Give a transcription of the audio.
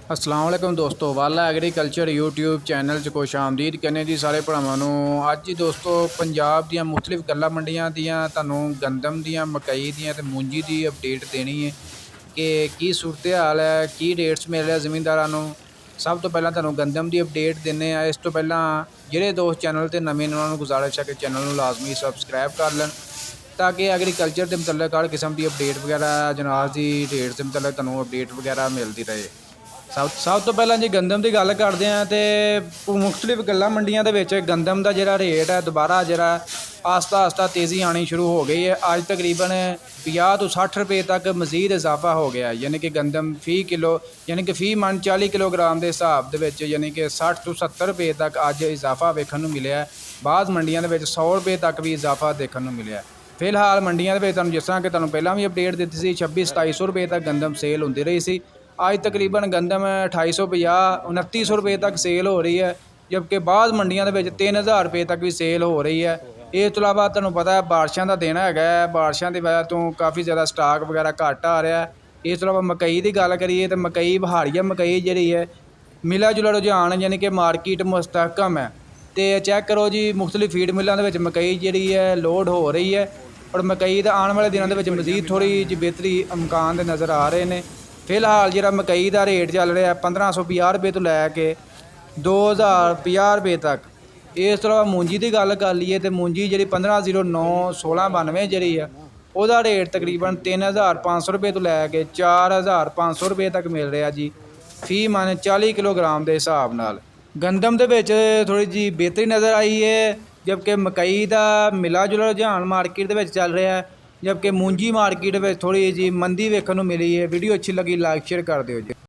अस्सलाम वालेकुम दोस्तों, वाला एग्रीकल्चर यूट्यूब चैनल 'ਚ खुश आमदीद कहने जी सारे भरावाਂ ਨੂੰ। ਅੱਜ ਜੀ ਦੋਸਤੋ ਪੰਜਾਬ ਦੀਆਂ ਮੁxtਲਿਫ ਗੱਲਾਂ ਮੰਡੀਆਂ ਦੀਆਂ ਤੁਹਾਨੂੰ ਗੰਦਮ ਦੀਆਂ, ਮਕਈ ਦੀਆਂ ਤੇ ਮੂੰਜੀ ਦੀ ਅਪਡੇਟ ਦੇਣੀ ਹੈ ਕਿ ਕੀ ਸੂਰਤ ਹਾਲ ਹੈ, ਕੀ ਰੇਟਸ ਮਿਲ ਰਿਹਾ ਜ਼ਿਮੀਂਦਾਰਾਂ ਨੂੰ। ਸਭ ਤੋਂ ਪਹਿਲਾਂ ਤੁਹਾਨੂੰ ਗੰਦਮ ਦੀ ਅਪਡੇਟ ਦਿੰਦੇ ਆ। ਇਸ ਤੋਂ ਪਹਿਲਾਂ ਜਿਹੜੇ ਦੋਸਤ ਚੈਨਲ 'ਤੇ ਨਵੇਂ ਨੇ ਉਹਨਾਂ ਨੂੰ ਗੁਜ਼ਾਰਿਸ਼ ਹੈ ਕਿ ਚੈਨਲ ਨੂੰ ਲਾਜ਼ਮੀ ਸਬਸਕ੍ਰਾਈਬ ਕਰ ਲੈਣ ਤਾਂ ਕਿ ਐਗਰੀਕਲਚਰ ਦੇ ਮੁਤਲਕ ਹਰ ਕਿਸਮ ਦੀ ਅਪਡੇਟ ਵਗੈਰਾ, ਜਨਾਜ਼ ਦੀ ਰੇਟ ਦੇ ਮੁਤਲਕ ਤੁਹਾਨੂੰ ਅਪਡੇਟ ਵਗੈਰਾ ਮਿਲਦੀ ਰਹੇ। ਸਭ ਤੋਂ ਪਹਿਲਾਂ ਜੀ ਗੰਦਮ ਦੀ ਗੱਲ ਕਰਦੇ ਹਾਂ ਤੇ ਮੁxtਲਿਫ ਗੱਲਾਂ ਮੰਡੀਆਂ ਦੇ ਵਿੱਚ ਗੰਦਮ ਦਾ ਜਿਹੜਾ ਰੇਟ ਹੈ ਦੁਬਾਰਾ ਜਿਹੜਾ ਆਸਤਾ ਤੇਜ਼ੀ ਆਣੀ ਸ਼ੁਰੂ ਹੋ ਗਈ ਹੈ। ਅੱਜ ਤਕਰੀਬਨ 50 ਤੋਂ 60 ਰੁਪਏ ਤੱਕ ਮਜ਼ੀਦ ਇਜ਼ਾਫਾ ਹੋ ਗਿਆ, ਯਾਨੀ ਕਿ ਗੰਦਮ ਫੀ ਕਿਲੋ ਯਾਨੀ ਕਿ ਫੀ ਮਣ 40 ਕਿਲੋਗ੍ਰਾਮ ਦੇ ਹਿਸਾਬ ਦੇ ਵਿੱਚ ਯਾਨੀ ਕਿ 60 ਤੋਂ 70 ਰੁਪਏ ਤੱਕ ਅੱਜ ਇਜ਼ਾਫਾ ਵੇਖਣ ਨੂੰ ਮਿਲਿਆ। ਬਾਅਦ ਮੰਡੀਆਂ ਦੇ ਵਿੱਚ 100 ਰੁਪਏ ਤੱਕ ਵੀ ਇਜ਼ਾਫਾ ਦੇਖਣ ਨੂੰ ਮਿਲਿਆ। ਫਿਲਹਾਲ ਮੰਡੀਆਂ ਦੇ ਵਿੱਚ ਤੁਹਾਨੂੰ ਜਿਸ ਤਰ੍ਹਾਂ ਕਿ ਤੁਹਾਨੂੰ ਪਹਿਲਾਂ ਵੀ ਅਪਡੇਟ ਦਿੱਤੀ ਸੀ 2600-2700 ਰੁਪਏ ਤੱਕ ਗੰਦਮ ਸੇਲ ਹੁੰਦੀ ਰਹੀ ਸੀ। ਅੱਜ ਤਕਰੀਬਨ ਗੰਦਮ 2850-2900 ਰੁਪਏ ਤੱਕ ਸੇਲ ਹੋ ਰਹੀ ਹੈ, ਜਦਕਿ ਬਾਅਦ ਮੰਡੀਆਂ ਦੇ ਵਿੱਚ 3000 ਰੁਪਏ ਤੱਕ ਵੀ ਸੇਲ ਹੋ ਰਹੀ ਹੈ। ਇਸ ਤੋਂ ਇਲਾਵਾ ਤੁਹਾਨੂੰ ਪਤਾ ਹੈ ਬਾਰਿਸ਼ਾਂ ਦਾ ਦਿਨ ਹੈਗਾ, ਬਾਰਿਸ਼ਾਂ ਦੀ ਵਜ੍ਹਾ ਤੋਂ ਕਾਫੀ ਜ਼ਿਆਦਾ ਸਟਾਕ ਵਗੈਰਾ ਘੱਟ ਆ ਰਿਹਾ। ਇਸ ਤੋਂ ਇਲਾਵਾ ਮਕਈ ਦੀ ਗੱਲ ਕਰੀਏ ਤਾਂ ਮਕਈ ਬਹਾਰੀਆ ਮਕਈ ਜਿਹੜੀ ਹੈ ਮਿਲਾ ਜੁਲਾ ਰੁਝਾਨ ਯਾਨੀ ਕਿ ਮਾਰਕੀਟ ਮੁਸਤਹਕਮ ਹੈ। ਅਤੇ ਚੈੱਕ ਕਰੋ ਜੀ ਮੁxtਲਿਫ ਫੀਡ ਮਿੱਲਾਂ ਦੇ ਵਿੱਚ ਮਕਈ ਜਿਹੜੀ ਹੈ ਲੋਡ ਹੋ ਰਹੀ ਹੈ ਔਰ ਮਕਈ ਦਾ ਆਉਣ ਵਾਲੇ ਦਿਨਾਂ ਦੇ ਵਿੱਚ ਮਜ਼ੀਦ ਥੋੜ੍ਹੀ ਜਿਹੀ ਬਿਹਤਰੀ ਇਮਕਾਨ ਦੇ ਨਜ਼ਰ ਆ ਰਹੇ ਨੇ। ਫਿਲਹਾਲ ਜਿਹੜਾ ਮਕਈ ਦਾ ਰੇਟ ਚੱਲ ਰਿਹਾ 1550 ਰੁਪਏ ਤੋਂ ਲੈ ਕੇ 2050 ਰੁਪਏ ਤੱਕ। ਇਸ ਤੋਂ ਇਲਾਵਾ ਮੂੰਜੀ ਦੀ ਗੱਲ ਕਰ ਲਈਏ ਤਾਂ ਮੂੰਜੀ ਜਿਹੜੀ 1509-1692 ਜਿਹੜੀ ਆ ਉਹਦਾ ਰੇਟ ਤਕਰੀਬਨ 3500 ਰੁਪਏ ਤੋਂ ਲੈ ਕੇ 4500 ਰੁਪਏ ਤੱਕ ਮਿਲ ਰਿਹਾ ਜੀ, ਫੀ ਮਨ 40 ਕਿਲੋਗ੍ਰਾਮ ਦੇ ਹਿਸਾਬ ਨਾਲ। ਗੰਦਮ ਦੇ ਵਿੱਚ ਥੋੜ੍ਹੀ ਜਿਹੀ ਬਿਹਤਰੀ ਨਜ਼ਰ ਆਈ ਹੈ, ਜਦਕਿ ਮਕਈ ਦਾ ਮਿਲਾ ਜੁਲਾ ਰੁਝਾਨ ਮਾਰਕੀਟ ਦੇ ਵਿੱਚ ਚੱਲ ਰਿਹਾ ਹੈ, ਜਦਕਿ ਮੂੰਜੀ ਮਾਰਕੀਟ ਵਿੱਚ ਥੋੜ੍ਹੀ ਜਿਹੀ ਮੰਦੀ ਵੇਖਣ ਨੂੰ ਮਿਲੀ ਹੈ। ਵੀਡੀਓ ਅੱਛੀ ਲੱਗੀ ਲਾਈਕ ਸ਼ੇਅਰ ਕਰ ਦਿਓ ਜੀ।